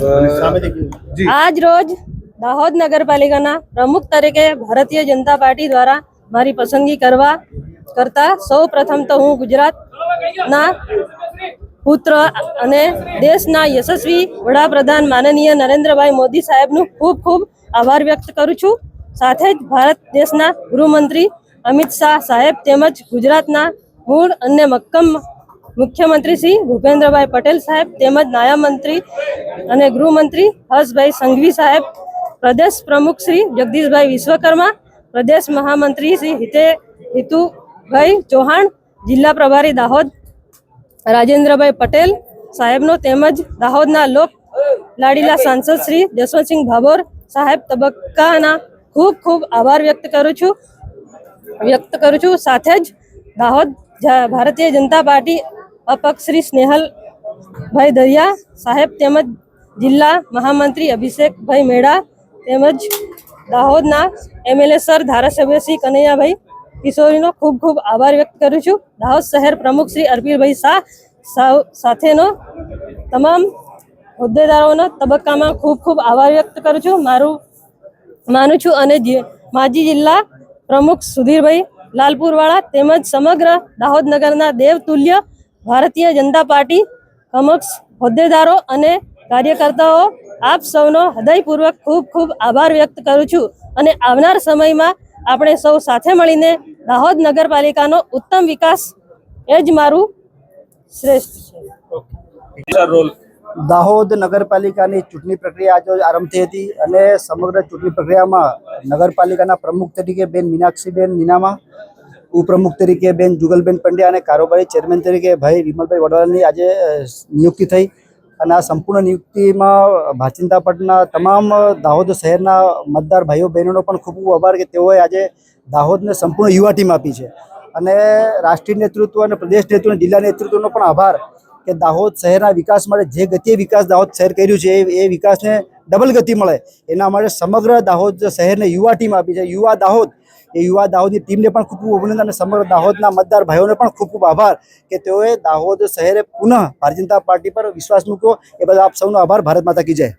આજ રોજ દાહોદ નગરપાલિકાના પ્રમુખ તરીકે ભારતીય જનતા પાર્ટી દ્વારા મારી પસંદગી કરતા સૌ પ્રથમ તો હું ગુજરાતના પુત્ર અને દેશના યશસ્વી વડાપ્રધાન માનનીય નરેન્દ્રભાઈ મોદી સાહેબનું ખૂબ ખૂબ આભાર વ્યક્ત કરું છું। સાથે જ ભારત દેશના ગૃહમંત્રી અમિત શાહ સાહેબ તેમજ ગુજરાતના મૂળ અને મક્કમ મુખ્યમંત્રી શ્રી ભૂપેન્દ્રભાઈ પટેલ સાહેબ તેમજ નાયબ મંત્રી અને ગૃહમંત્રી હર્ષભાઈ સંઘવી સાહેબ, પ્રદેશ પ્રમુખ શ્રી જગદીશભાઈ વિશ્વકર્મા, પ્રદેશ મહામંત્રી શ્રી હિતુભાઈ ચૌહાણ, જિલ્લા પ્રભારી દાહોદ રાજેન્દ્રભાઈ પટેલ સાહેબનો તેમજ દાહોદના લોક લાડીલા સાંસદ શ્રી જસવંતસિંહ ભાભોર સાહેબ તબક્કાના ખૂબ ખૂબ આભાર વ્યક્ત કરું છું। સાથે જ દાહોદ ભારતીય જનતા પાર્ટી અપક્ષ શ્રી સ્નેહલભાઈ દરિયા સાહેબ તેમજ જિલ્લા મહામંત્રી અભિષેકભાઈ મેળા તેમજ દાહોદના એમએલએ સર ધારાસભ્ય શ્રી કનૈયાભાઈ કિશોરીનો ખૂબ ખૂબ આભાર વ્યક્ત કરું છું। દાહોદ શહેર પ્રમુખ શ્રી અર્પિલભાઈ શાહ સાથેનો તમામ હોદ્દેદારોનો તબક્કામાં ખૂબ ખૂબ આભાર વ્યક્ત કરું છું, માનું છું। અને માજી જિલ્લા પ્રમુખ સુધીરભાઈ લાલપુરવાળા તેમજ સમગ્ર દાહોદ નગરના દેવતુલ્ય ભારતીય જનતા પાર્ટી સમક્ષ હોદ્દેદારો અને કાર્યકર્તાઓ આપ સૌનો હૃદયપૂર્વક ખૂબ ખૂબ આભાર વ્યક્ત કરું છું। અને આવનાર સમયમાં આપણે સૌ સાથે મળીને દાહોદ નગરપાલિકાનો ઉત્તમ વિકાસ એ જ મારું શ્રેષ્ઠ છે। દાહોદ નગરપાલિકાની ચૂંટણી પ્રક્રિયા આજે આરંભ થઈ હતી અને સમગ્ર ચૂંટણી પ્રક્રિયામાં નગરપાલિકાના પ્રમુખ તરીકે બેન મીનાક્ષીબેન નીનામા, ઉપપ્રમુખ તરીકે બેન જુગલબેન પંડ્યા અને કારોબારી ચેરમેન તરીકે ભાઈ વિમલભાઈ વડવાલાની આજે નિયુક્તિ થઈ। અને આ સંપૂર્ણ નિયુક્તિમાં ભારતીય જનતા પાર્ટીના તમામ દાહોદ શહેરના મતદાર ભાઈઓ બહેનોનો પણ ખૂબ ખૂબ આભાર કે તેઓએ આજે દાહોદને સંપૂર્ણ યુવા ટીમ આપી છે। અને રાષ્ટ્રીય નેતૃત્વ અને પ્રદેશ નેતૃત્વ અને જિલ્લા નેતૃત્વનો પણ આભાર કે દાહોદ શહેરના વિકાસ માટે જે ગતિએ વિકાસ દાહોદ શહેર કર્યું છે એ વિકાસને ડબલ ગતિ મળે એના માટે સમગ્ર દાહોદ શહેરને યુવા ટીમ આપી છે। યુવા દાહોદની ટીમને પણ ખૂબ ખૂબ અભિનંદન અને સમગ્ર દાહોદના મતદાર ભાઈઓને પણ ખૂબ ખૂબ આભાર કે તેઓએ દાહોદ શહેરે પુનઃ ભારતીય જનતા પાર્ટી પર વિશ્વાસ મૂક્યો। એ બદલ આપ સૌનો આભાર। ભારત માતા કી જય।